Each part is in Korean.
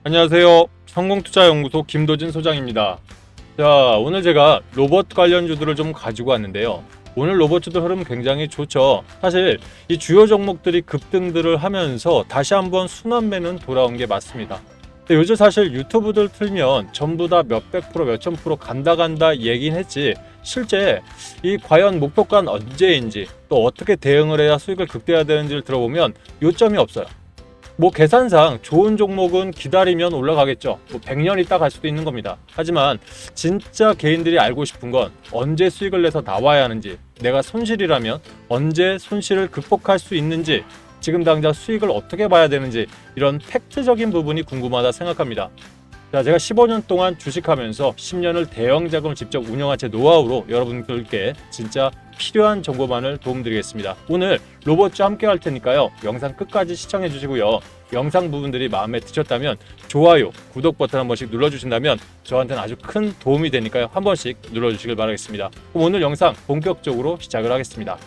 안녕하세요. 성공투자연구소 김도진 소장입니다. 자, 오늘 제가 로봇 관련주들을 좀 가지고 왔는데요. 오늘 로봇주들 흐름 굉장히 좋죠. 사실 이 주요 종목들이 급등들을 하면서 다시 한번 순환매는 돌아온 게 맞습니다. 근데 요즘 사실 유튜브들 틀면 전부 다 몇백 프로, 몇천 프로 간다 얘긴 했지, 실제 이 과연 목표가는 언제인지, 또 어떻게 대응을 해야 수익을 극대화해야 되는지를 들어보면 요점이 없어요. 뭐 계산상 좋은 종목은 기다리면 올라가겠죠. 뭐 100년 있다 갈 수도 있는 겁니다. 하지만 진짜 개인들이 알고 싶은 건 언제 수익을 내서 나와야 하는지, 내가 손실이라면 언제 손실을 극복할 수 있는지, 지금 당장 수익을 어떻게 봐야 되는지, 이런 팩트적인 부분이 궁금하다 생각합니다. 자, 제가 15년 동안 주식하면서 10년을 대형 자금을 직접 운영한 제 노하우로 여러분들께 진짜 필요한 정보만을 도움드리겠습니다. 오늘 로봇주 함께 할 테니까요. 영상 끝까지 시청해 주시고요. 영상 부분들이 마음에 드셨다면 좋아요, 구독 버튼 한 번씩 눌러주신다면 저한테는 아주 큰 도움이 되니까요. 한 번씩 눌러주시길 바라겠습니다. 그럼 오늘 영상 본격적으로 시작을 하겠습니다.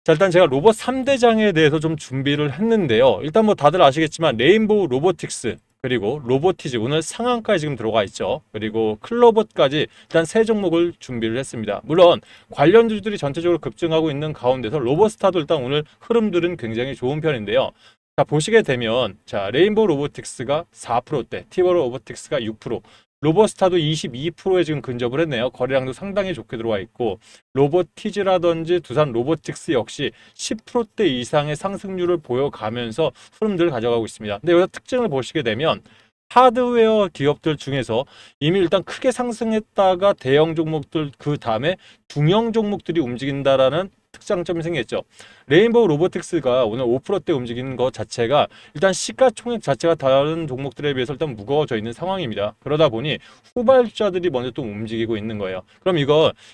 자, 일단 제가 로봇 3대장에 대해서 좀 준비를 했는데요. 일단 뭐 다들 아시겠지만 레인보우 로보틱스, 그리고 로보티즈, 오늘 상한가에 지금 들어가 있죠. 그리고 클로봇까지 일단 세 종목을 준비를 했습니다. 물론 관련주들이 전체적으로 급증하고 있는 가운데서 로봇스타도 일단 오늘 흐름들은 굉장히 좋은 편인데요. 자, 보시게 되면 자, 레인보우 로보틱스가 4%대, 티버 로보틱스가 6%, 로봇스타도 22%에 지금 근접을 했네요. 거래량도 상당히 좋게 들어와 있고, 로보티즈라든지 두산 로보틱스 역시 10%대 이상의 상승률을 보여가면서 흐름들을 가져가고 있습니다. 근데 여기서 특징을 보시게 되면 하드웨어 기업들 중에서 이미 일단 크게 상승했다가 대형 종목들, 그 다음에 중형 종목들이 움직인다라는 특장점이 생겼죠. 레인보우 로보틱스가 오늘 5%대 움직이는 것 자체가 일단 시가총액 자체가 다른 종목들에 비해서 일단 무거워져 있는 상황입니다. 그러다 보니 후발주자들이 먼저 또 움직이고 있는 거예요. 그럼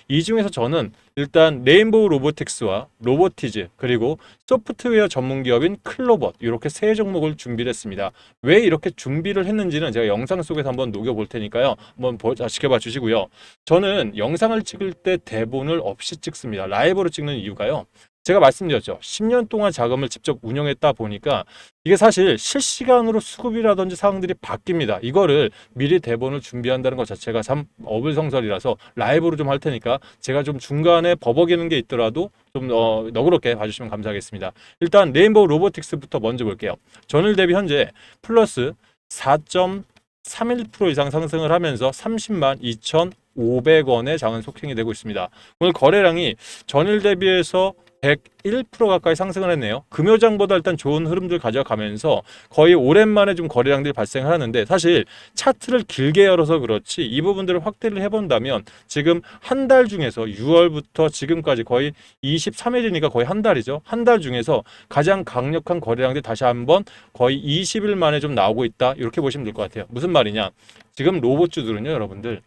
이 중에서 저는 일단 레인보우 로보틱스와 로보티즈, 그리고 소프트웨어 전문 기업인 클로봇, 이렇게 세 종목을 준비를 했습니다. 왜 이렇게 준비를 했는지는 제가 영상 속에서 한번 녹여볼 테니까요. 한번 지켜봐 주시고요. 저는 영상을 찍을 때 대본을 없이 찍습니다. 라이브로 찍는 이유가요. 제가 말씀드렸죠. 10년 동안 자금을 직접 운영했다 보니까 이게 사실 실시간으로 수급이라든지 상황들이 바뀝니다. 이거를 미리 대본을 준비한다는 것 자체가 참 어불성설이라서 라이브로 좀 할 테니까 제가 좀 중간에 버벅이는 게 있더라도 좀 너그럽게 봐주시면 감사하겠습니다. 일단 레인보우 로보틱스부터 먼저 볼게요. 전일 대비 현재 플러스 4.31% 이상 상승을 하면서 30만 2,500원의 장은 속행이 되고 있습니다. 오늘 거래량이 전일 대비해서 101% 가까이 상승을 했네요. 금요장보다 일단 좋은 흐름들 가져가면서 거의 오랜만에 좀 거래량들이 발생을 하는데, 사실 차트를 길게 열어서 그렇지 이 부분들을 확대를 해본다면 지금 한 달 중에서 6월부터 지금까지 거의 23일이니까 거의 한 달이죠. 한 달 중에서 가장 강력한 거래량들이 다시 한번 거의 20일 만에 좀 나오고 있다, 이렇게 보시면 될 것 같아요. 무슨 말이냐, 지금 로봇주들은요 여러분들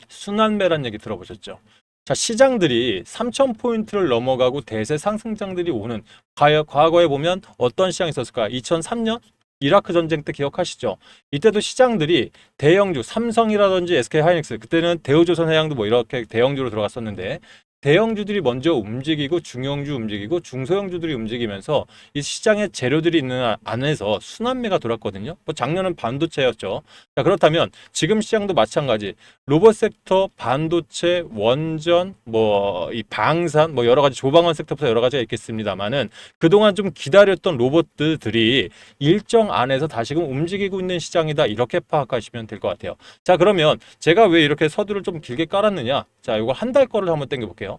순환매란 얘기 들어보셨죠? 자, 시장들이 3,000포인트를 넘어가고 대세 상승장들이 오는, 과거에 보면 어떤 시장이 있었을까? 2003년 이라크 전쟁 때 기억하시죠? 이때도 시장들이 대형주, 삼성이라든지 SK하이닉스, 그때는 대우조선해양도 뭐 이렇게 대형주로 들어갔었는데, 대형주들이 먼저 움직이고 중형주 움직이고 중소형주들이 움직이면서 이 시장에 재료들이 있는 안에서 순환매가 돌았거든요. 뭐 작년은 반도체였죠. 자, 그렇다면 지금 시장도 마찬가지. 로봇 섹터, 반도체, 원전, 뭐 이 방산, 뭐 여러 가지 조방원 섹터부터 여러 가지가 있겠습니다만은 그동안 좀 기다렸던 로봇들이 일정 안에서 다시금 움직이고 있는 시장이다, 이렇게 파악하시면 될 것 같아요. 자, 그러면 제가 왜 이렇게 서두를 좀 길게 깔았느냐? 자, 이거 한 달 거를 한번 당겨 볼게요.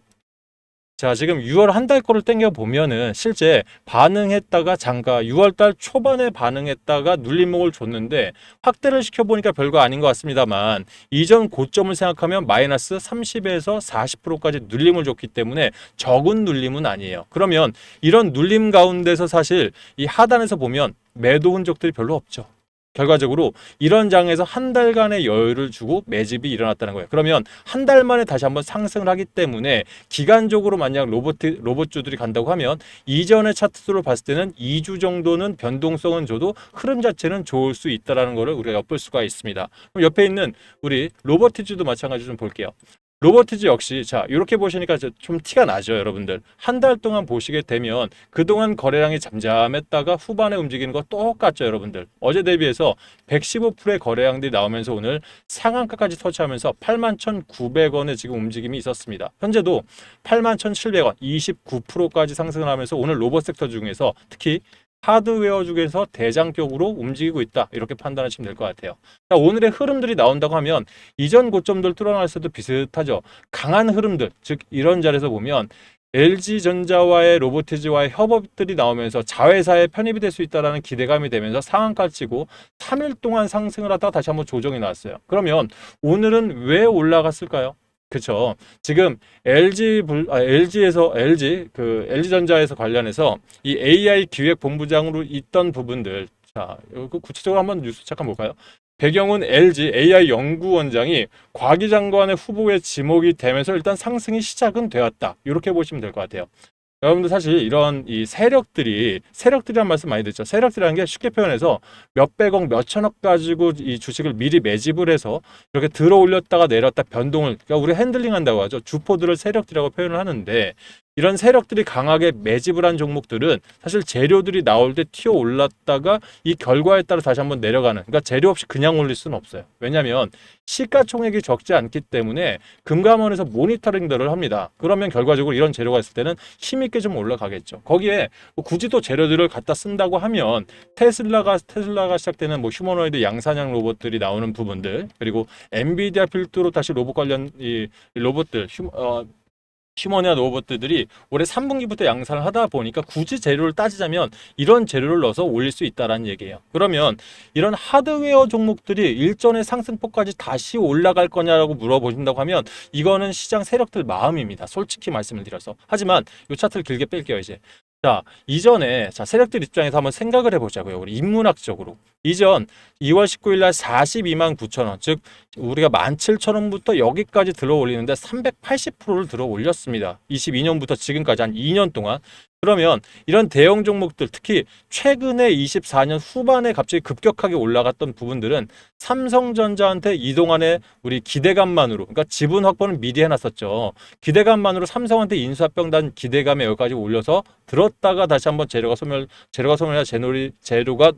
자, 지금 6월 한 달 거를 땡겨 보면은 실제 반응했다가 잠깐 6월 달 초반에 반응했다가 눌림목을 줬는데, 확대를 시켜보니까 별거 아닌 것 같습니다만 이전 고점을 생각하면 마이너스 30에서 40%까지 눌림을 줬기 때문에 적은 눌림은 아니에요. 그러면 이런 눌림 가운데서 사실 이 하단에서 보면 매도 흔적들이 별로 없죠. 결과적으로 이런 장에서 한 달간의 여유를 주고 매집이 일어났다는 거예요. 그러면 한 달 만에 다시 한번 상승을 하기 때문에 기간적으로 만약 로봇주들이 간다고 하면 이전의 차트로 봤을 때는 2주 정도는 변동성은 줘도 흐름 자체는 좋을 수 있다는 것을 우리가 엿볼 수가 있습니다. 그럼 옆에 있는 우리 로보티즈도 마찬가지로 좀 볼게요. 로보티즈 역시 자 이렇게 보시니까 좀 티가 나죠 여러분들. 한 달 동안 보시게 되면 그동안 거래량이 잠잠했다가 후반에 움직이는 거 똑같죠 여러분들. 어제 대비해서 115%의 거래량들이 나오면서 오늘 상한가까지 터치하면서 81,900원에 지금 움직임이 있었습니다. 현재도 81,700원 29%까지 상승을 하면서 오늘 로봇 섹터 중에서 특히 하드웨어 중에서 대장격으로 움직이고 있다 이렇게 판단하시면 될 것 같아요. 자, 오늘의 흐름들이 나온다고 하면 이전 고점들 뚫어놨을 때도 비슷하죠. 강한 흐름들, 즉 이런 자리에서 보면 LG전자와의 로보티즈와의 협업들이 나오면서 자회사에 편입이 될 수 있다는 기대감이 되면서 상한가 치고 3일 동안 상승을 하다가 다시 한번 조정이 나왔어요. 그러면 오늘은 왜 올라갔을까요? 그쵸. 지금 LG전자에서 관련해서 이 AI 기획본부장으로 있던 부분들. 자, 구체적으로 한번 뉴스 잠깐 볼까요? 배경은 LG AI 연구원장이 과기장관의 후보에 지목이 되면서 일단 상승이 시작은 되었다. 이렇게 보시면 될 것 같아요. 여러분들 사실 이런 이 세력들이란 말씀 많이 듣죠. 세력들이라는 게 쉽게 표현해서 몇백억, 몇천억 가지고 이 주식을 미리 매집을 해서 이렇게 들어 올렸다가 내렸다 변동을, 그러니까 우리 핸들링 한다고 하죠. 주포들을 세력들이라고 표현을 하는데 이런 세력들이 강하게 매집을 한 종목들은 사실 재료들이 나올 때 튀어 올랐다가 이 결과에 따라 다시 한번 내려가는, 그러니까 재료 없이 그냥 올릴 수는 없어요. 왜냐하면 시가총액이 적지 않기 때문에 금감원에서 모니터링들을 합니다. 그러면 결과적으로 이런 재료가 있을 때는 힘있게 좀 올라가겠죠. 거기에 뭐 굳이 또 재료들을 갖다 쓴다고 하면 테슬라가 시작되는 뭐 휴머노이드 양산형 로봇들이 나오는 부분들, 그리고 엔비디아 필두로 다시 로봇 관련 이 로봇들 휴머니아 로봇들이 올해 3분기부터 양산을 하다 보니까 굳이 재료를 따지자면 이런 재료를 넣어서 올릴 수 있다는 얘기예요. 그러면 이런 하드웨어 종목들이 일전의 상승폭까지 다시 올라갈 거냐라고 물어보신다고 하면 이거는 시장 세력들 마음입니다. 솔직히 말씀을 드려서. 하지만 이 차트를 길게 뺄게요 이제. 자, 이전에 세력들 입장에서 한번 생각을 해보자고요. 우리 인문학적으로. 이전 2월 19일 날 42만 9천 원, 즉 우리가 17,000원부터 여기까지 들어 올리는데 380%를 들어 올렸습니다. 22년부터 지금까지 한 2년 동안. 그러면 이런 대형 종목들, 특히 최근에 24년 후반에 갑자기 급격하게 올라갔던 부분들은 삼성전자한테 이동안에 우리 기대감만으로, 그러니까 지분 확보는 미리 해놨었죠. 기대감만으로 삼성한테 인수합병단 기대감에 여기까지 올려서 들었다가 다시 한번 재료가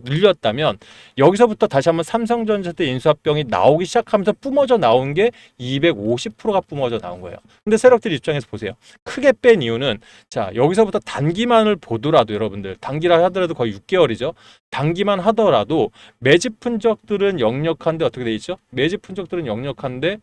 눌렸다면 여기서부터 다시 한번 삼성전자한테 인수합병이 나오기 시작하면서 뿜어져 나온 게 250%가 뿜어져 나온 거예요. 근데 세력들 입장에서 보세요. 크게 뺀 이유는 자, 여기서부터 단기만을 보더라도 여러분들, 단기라 하더라도 거의 6개월이죠. 단기만 하더라도 매집 흔적들은 역력한데 어떻게 돼 있죠? 매집 흔적들은 역력한데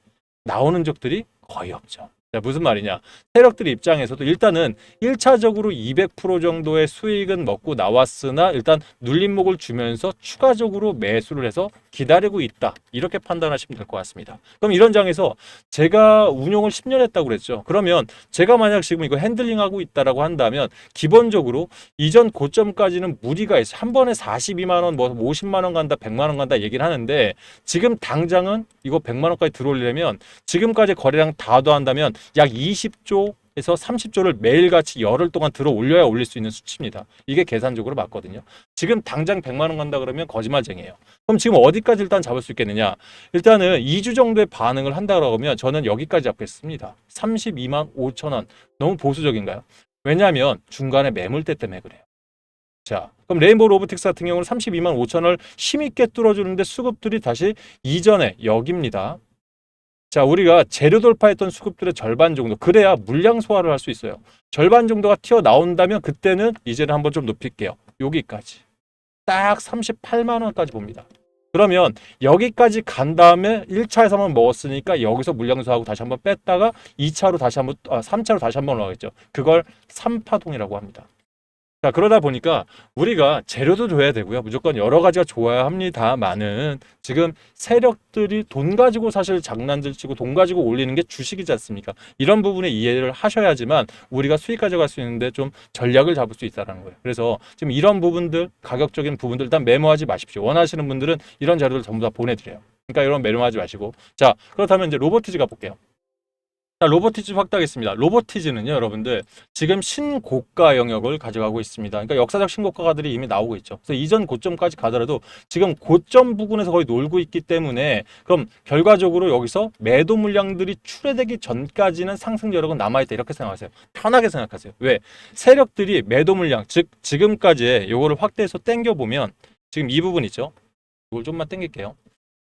나오는 적들이 거의 없죠. 자, 무슨 말이냐? 세력들 입장에서도 일단은 1차적으로 200% 정도의 수익은 먹고 나왔으나 일단 눌림목을 주면서 추가적으로 매수를 해서 기다리고 있다. 이렇게 판단하시면 될 것 같습니다. 그럼 이런 장에서 제가 운용을 10년 했다고 그랬죠. 그러면 제가 만약 지금 이거 핸들링하고 있다라고 한다면 기본적으로 이전 고점까지는 무리가 있어요. 한 번에 42만 원, 뭐 50만 원 간다, 100만 원 간다 얘기를 하는데 지금 당장은 이거 100만 원까지 들어오려면 지금까지 거래량 다 더한다면 약 20조에서 30조를 매일같이 열흘 동안 들어 올려야 올릴 수 있는 수치입니다. 이게 계산적으로 맞거든요. 지금 당장 100만 원 간다 그러면 거짓말쟁이에요. 그럼 지금 어디까지 일단 잡을 수 있겠느냐? 일단은 2주 정도의 반응을 한다 그러면 저는 여기까지 잡겠습니다. 32만 5천 원. 너무 보수적인가요? 왜냐하면 중간에 매물대 때문에 그래요. 자, 그럼 레인보우 로보틱스 같은 경우는 32만 5천 원을 힘있게 뚫어주는데 수급들이 다시 이전에 여기입니다. 자, 우리가 재료 돌파했던 수급들의 절반 정도, 그래야 물량 소화를 할 수 있어요. 절반 정도가 튀어나온다면 그때는 이제는 한번 좀 높일게요. 여기까지. 딱 38만 원까지 봅니다. 그러면 여기까지 간 다음에 1차에서만 먹었으니까 여기서 물량 소화하고 다시 한번 뺐다가 2차로 다시 한번 3차로 다시 한번 올라가겠죠. 그걸 3파동이라고 합니다. 자, 그러다 보니까 우리가 재료도 줘야 되고요. 무조건 여러 가지가 좋아야 합니다만은 지금 세력들이 돈 가지고 사실 장난질 치고 돈 가지고 올리는 게 주식이지 않습니까? 이런 부분에 이해를 하셔야지만 우리가 수익 가져갈 수 있는데 좀 전략을 잡을 수 있다는 거예요. 그래서 지금 이런 부분들, 가격적인 부분들 일단 메모하지 마십시오. 원하시는 분들은 이런 자료를 전부 다 보내드려요. 그러니까 이런 메모하지 마시고. 자, 그렇다면 이제 로보티즈 가볼게요. 자, 로보티즈 확대하겠습니다. 로보티즈는요, 여러분들, 지금 신고가 영역을 가져가고 있습니다. 그러니까 역사적 신고가들이 이미 나오고 있죠. 그래서 이전 고점까지 가더라도 지금 고점 부근에서 거의 놀고 있기 때문에 그럼 결과적으로 여기서 매도 물량들이 출회되기 전까지는 상승 여력은 남아있다. 이렇게 생각하세요. 편하게 생각하세요. 왜? 세력들이 매도 물량, 즉, 지금까지의 요거를 확대해서 땡겨보면 지금 이 부분 있죠? 이걸 좀만 땡길게요.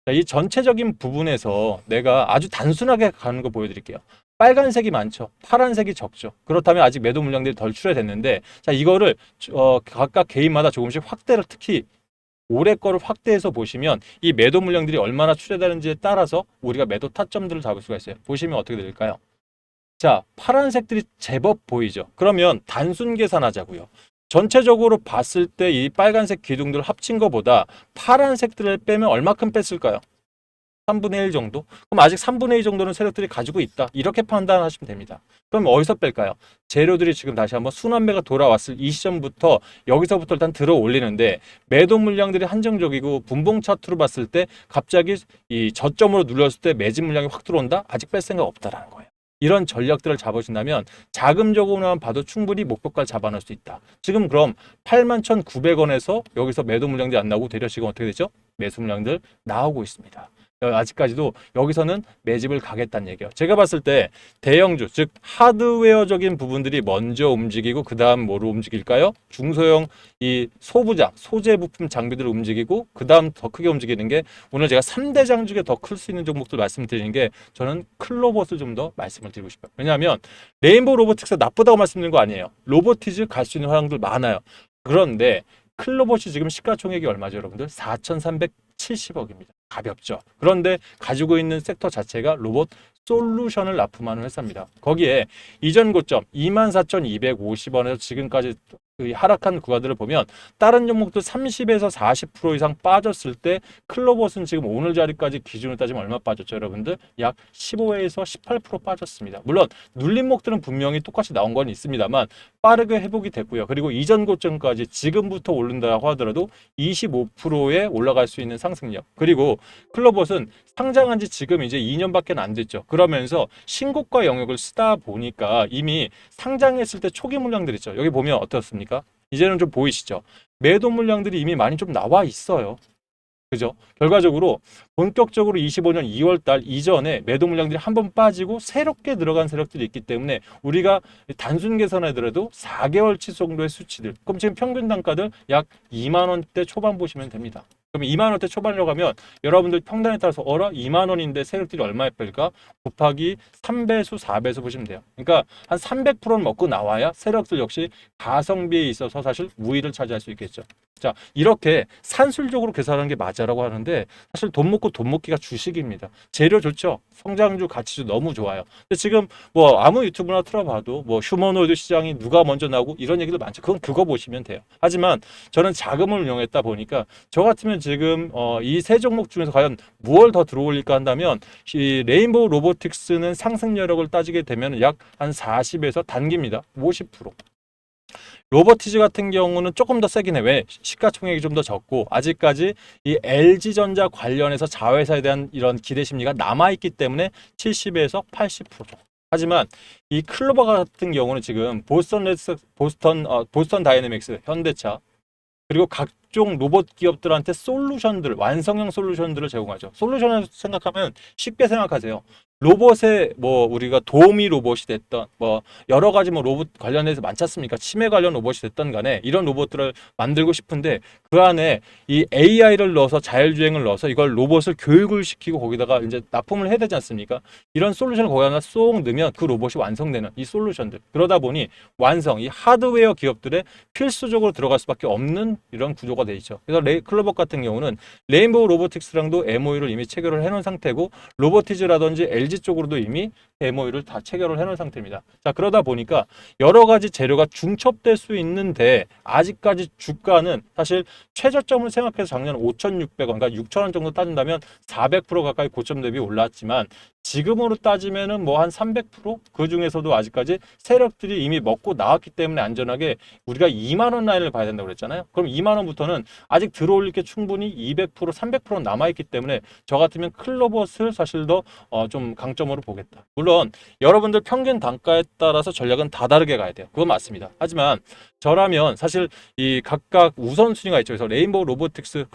자, 이 전체적인 부분에서 내가 아주 단순하게 가는 거 보여드릴게요. 빨간색이 많죠. 파란색이 적죠. 그렇다면 아직 매도 물량들이 덜 출회됐는데, 자, 이거를 각각 개인마다 조금씩 확대를, 특히 올해 거를 확대해서 보시면 이 매도 물량들이 얼마나 출회되는지에 따라서 우리가 매도 타점들을 잡을 수가 있어요. 보시면 어떻게 될까요? 자, 파란색들이 제법 보이죠. 그러면 단순 계산하자고요. 전체적으로 봤을 때 이 빨간색 기둥들 합친 것보다 파란색들을 빼면 얼마큼 뺐을까요? 3분의 1 정도? 그럼 아직 3분의 2 정도는 세력들이 가지고 있다. 이렇게 판단하시면 됩니다. 그럼 어디서 뺄까요? 재료들이 지금 다시 한번 순환매가 돌아왔을 이 시점부터 여기서부터 일단 들어 올리는데 매도 물량들이 한정적이고 분봉 차트로 봤을 때 갑자기 이 저점으로 눌렀을 때 매집 물량이 확 들어온다? 아직 뺄 생각 없다라는 거예요. 이런 전략들을 잡으신다면 자금적으로만 봐도 충분히 목표가를 잡아놓을 수 있다. 지금 그럼 81,900원에서 여기서 매도 물량들이 안 나오고 되려 지금 어떻게 되죠? 매수 물량들 나오고 있습니다. 아직까지도 여기서는 매집을 가겠다는 얘기예요. 제가 봤을 때 대형주, 즉 하드웨어적인 부분들이 먼저 움직이고 그 다음 뭐로 움직일까요? 중소형 이 소부장, 소재 부품 장비들을 움직이고 그 다음 더 크게 움직이는 게 오늘 제가 3대장 중에 더 클 수 있는 종목들 말씀드리는 게 저는 클로봇을 좀 더 말씀을 드리고 싶어요. 왜냐하면 레인보우 로보틱스 나쁘다고 말씀드리는 거 아니에요. 로보티즈 갈 수 있는 화랑들 많아요. 그런데 클로봇이 지금 시가총액이 얼마죠, 여러분들? 4,370억입니다. 가볍죠. 그런데 가지고 있는 섹터 자체가 로봇 솔루션을 납품하는 회사입니다. 거기에 이전 고점 24,250원에서 지금까지 하락한 구간들을 보면 다른 종목도 30에서 40% 이상 빠졌을 때 클로봇은 지금 오늘 자리까지 기준으로 따지면 얼마 빠졌죠, 여러분들? 약 15에서 18% 빠졌습니다. 물론 눌림목들은 분명히 똑같이 나온 건 있습니다만 빠르게 회복이 됐고요. 그리고 이전 고점까지 지금부터 오른다고 하더라도 25%에 올라갈 수 있는 상승력. 그리고 클로봇은 상장한 지 지금 이제 2년밖에 안 됐죠. 그러면서 신고가 영역을 쓰다 보니까 이미 상장했을 때 초기 물량들 있죠. 여기 보면 어떻습니까? 이제는 좀 보이시죠? 매도 물량들이 이미 많이 좀 나와 있어요. 그죠? 결과적으로 본격적으로 25년 2월 달 이전에 매도 물량들이 한 번 빠지고 새롭게 들어간 세력들이 있기 때문에 우리가 단순 계산하더라도 4개월치 정도의 수치들, 그럼 지금 평균 단가들 약 2만 원대 초반 보시면 됩니다. 그럼 2만 원대 초반이라고 하면 여러분들 평단에 따라서 2만 원인데 세력들이 얼마에 뺄까? 곱하기 3배수, 4배수 보시면 돼요. 그러니까 한 300%는 먹고 나와야 세력들 역시 가성비에 있어서 사실 우위를 차지할 수 있겠죠. 자, 이렇게 산술적으로 계산하는 게 맞아라고 하는데 사실 돈 먹고 돈 먹기가 주식입니다. 재료 좋죠. 성장주 가치도 너무 좋아요. 근데 지금 뭐 아무 유튜브나 틀어봐도 뭐 휴머노이드 시장이 누가 먼저 나오고 이런 얘기도 많죠. 그건 그거 보시면 돼요. 하지만 저는 자금을 이용했다 보니까 저 같으면 지금 이 세 종목 중에서 과연 무엇을 더 들어올릴까 한다면 이 레인보우 로보틱스는 상승 여력을 따지게 되면 약 한 40에서 단기입니다. 50%. 로보티즈 같은 경우는 조금 더 세긴 해. 왜? 시가총액이 좀 더 적고 아직까지 이 LG전자 관련해서 자회사에 대한 이런 기대 심리가 남아있기 때문에 70에서 80%. 하지만 이 클로버 같은 경우는 지금 보스턴 다이내믹스, 현대차 그리고 각종 로봇 기업들한테 솔루션들, 완성형 솔루션들을 제공하죠. 솔루션을 생각하면 쉽게 생각하세요. 로봇에 뭐 우리가 도우미 로봇이 됐던 뭐 여러 가지 뭐 로봇 관련해서 많지 않습니까? 치매 관련 로봇이 됐던 간에 이런 로봇들을 만들고 싶은데 그 안에 이 AI를 넣어서 자율주행을 넣어서 이걸 로봇을 교육을 시키고 거기다가 이제 납품을 해야 되지 않습니까? 이런 솔루션을 거기 하나 쏙 넣으면 그 로봇이 완성되는 이 솔루션들. 그러다 보니 완성, 이 하드웨어 기업들의 필수적으로 들어갈 수밖에 없는 이런 구조가 돼 있죠. 그래서 클로버 같은 경우는 레인보우 로보틱스랑도 MOU를 이미 체결을 해놓은 상태고 로보티즈라든지 LG 쪽으로도 이미 MOU를 다 체결을 해놓은 상태입니다. 자, 그러다 보니까 여러 가지 재료가 중첩될 수 있는데 아직까지 주가는 사실 최저점을 생각해서 작년 5,600원, 그러니까 6,000원 정도 따진다면 400% 가까이 고점 대비 올랐지만 지금으로 따지면은 뭐 한 300%? 그 중에서도 아직까지 세력들이 이미 먹고 나왔기 때문에 안전하게 우리가 2만 원 라인을 봐야 된다고 그랬잖아요. 그럼 2만 원부터는 아직 들어올릴 게 충분히 200%, 300% 남아있기 때문에 저 같으면 클로버스를 사실 더 좀 강점으로 보겠다. 물론 여러분들 평균 단가에 따라서 전략은 다 다르게 가야 돼요. 그건 맞습니다. 하지만 저라면 사실 이 각각 우선순위가 있죠. 그래서 레인보우 로보틱스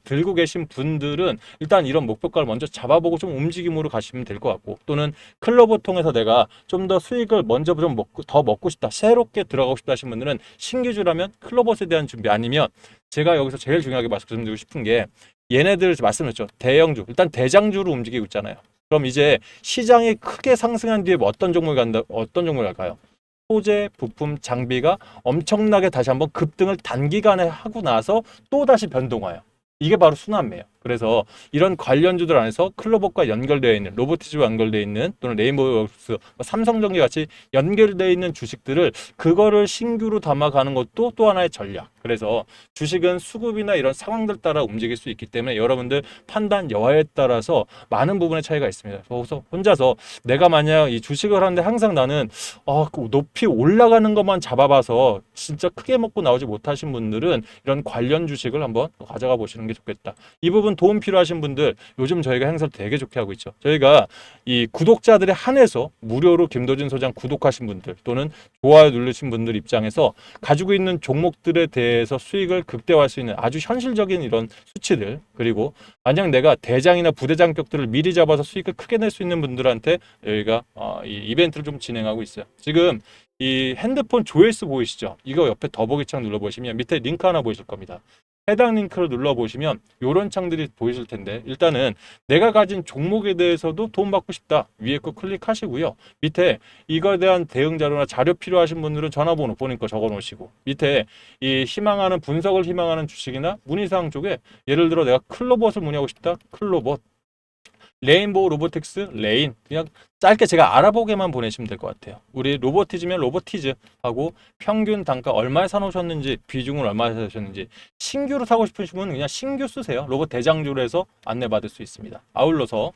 들고 계신 분들은 일단 이런 목표가를 먼저 잡아보고 좀 움직임으로 가시면 될 것 같고, 또는 클로버 통해서 내가 좀 더 수익을 먼저 좀 더 먹고 싶다, 새롭게 들어가고 싶다 하신 분들은 신규주라면 클로버스에 대한 준비, 아니면 제가 여기서 제일 중요하게 말씀드리고 싶은 게, 얘네들 말씀드렸죠. 대형주, 일단 대장주로 움직이고 있잖아요. 그럼 이제 시장이 크게 상승한 뒤에 어떤 종목이 간다, 어떤 종목이 갈까요? 소재, 부품, 장비가 엄청나게 다시 한번 급등을 단기간에 하고 나서 또 다시 변동화요. 이게 바로 순환매예요. 그래서 이런 관련주들 안에서 클로버과 연결되어 있는, 로보티즈와 연결되어 있는, 또는 레인보우웍스, 삼성전기 같이 연결되어 있는 주식들을, 그거를 신규로 담아가는 것도 또 하나의 전략. 그래서 주식은 수급이나 이런 상황들 따라 움직일 수 있기 때문에 여러분들 판단 여하에 따라서 많은 부분의 차이가 있습니다. 그래서 혼자서 내가 만약 이 주식을 하는데 항상 나는 그 높이 올라가는 것만 잡아봐서 진짜 크게 먹고 나오지 못하신 분들은 이런 관련 주식을 한번 가져가 보시는 게 좋겠다. 이 부분 도움 필요하신 분들, 요즘 저희가 행사를 되게 좋게 하고 있죠. 저희가 이 구독자들에 한해서 무료로 김도진 소장 구독하신 분들, 또는 좋아요 누르신 분들 입장에서 가지고 있는 종목들에 대해서 수익을 극대화할 수 있는 아주 현실적인 이런 수치들, 그리고 만약 내가 대장이나 부대장격들을 미리 잡아서 수익을 크게 낼 수 있는 분들한테 저희가 이 이벤트를 좀 진행하고 있어요. 지금 이 핸드폰 조회수 보이시죠? 이거 옆에 더보기창 눌러보시면 밑에 링크 하나 보이실 겁니다. 해당 링크를 눌러보시면 이런 창들이 보이실 텐데, 일단은 내가 가진 종목에 대해서도 도움받고 싶다, 위에 거 클릭하시고요. 밑에 이거에 대한 대응 자료나 자료 필요하신 분들은 전화번호 본인 거 적어 놓으시고, 밑에 이 희망하는 분석을 희망하는 주식이나 문의사항 쪽에 예를 들어 내가 클로봇을 문의하고 싶다, 클로봇, 레인보우 로보틱스, 레인, 그냥 짧게 제가 알아보게만 보내시면 될 것 같아요. 우리 로보티즈면 로보티즈 하고 평균 단가 얼마에 사놓으셨는지, 비중을 얼마에 사셨는지, 신규로 사고 싶으신 분은 그냥 신규 쓰세요. 로봇 대장주로 해서 안내받을 수 있습니다. 아울러서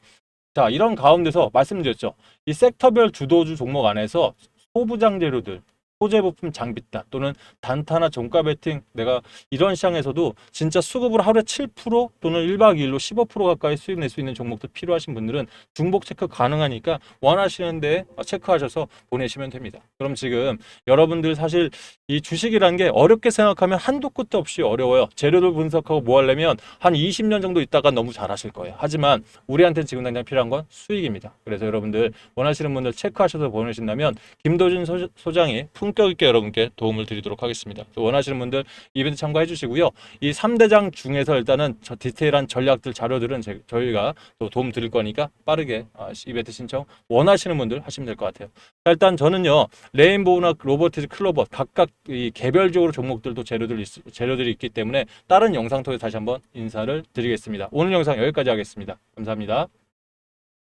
자, 이런 가운데서 말씀드렸죠. 이 섹터별 주도주 종목 안에서 소부장 재료들, 소재 부품 장비다, 또는 단타나 종가 베팅, 내가 이런 시장에서도 진짜 수급으로 하루에 7% 또는 1박 2일로 15% 가까이 수익 낼 수 있는 종목도 필요하신 분들은 중복 체크 가능하니까 원하시는데 체크하셔서 보내시면 됩니다. 그럼 지금 여러분들 사실 이 주식이라는 게 어렵게 생각하면 한도 끝도 없이 어려워요. 재료를 분석하고 뭐 하려면 한 20년 정도 있다가 너무 잘하실 거예요. 하지만 우리한테 지금 당장 필요한 건 수익입니다. 그래서 여러분들 원하시는 분들 체크하셔서 보내신다면 김도진 소장이 품격 있게 여러분께 도움을 드리도록 하겠습니다. 원하시는 분들 이벤트 참가해 주시고요. 이 3대장 중에서 일단은 저 디테일한 전략들, 자료들은 저희가 또 도움 드릴 거니까 빠르게 이벤트 신청 원하시는 분들 하시면 될 것 같아요. 자, 일단 저는요, 레인보우나 로보티즈, 클로버 각각 이 개별적으로 종목들도 재료들이 있기 때문에 다른 영상 통해서 다시 한번 인사를 드리겠습니다. 오늘 영상 여기까지 하겠습니다. 감사합니다.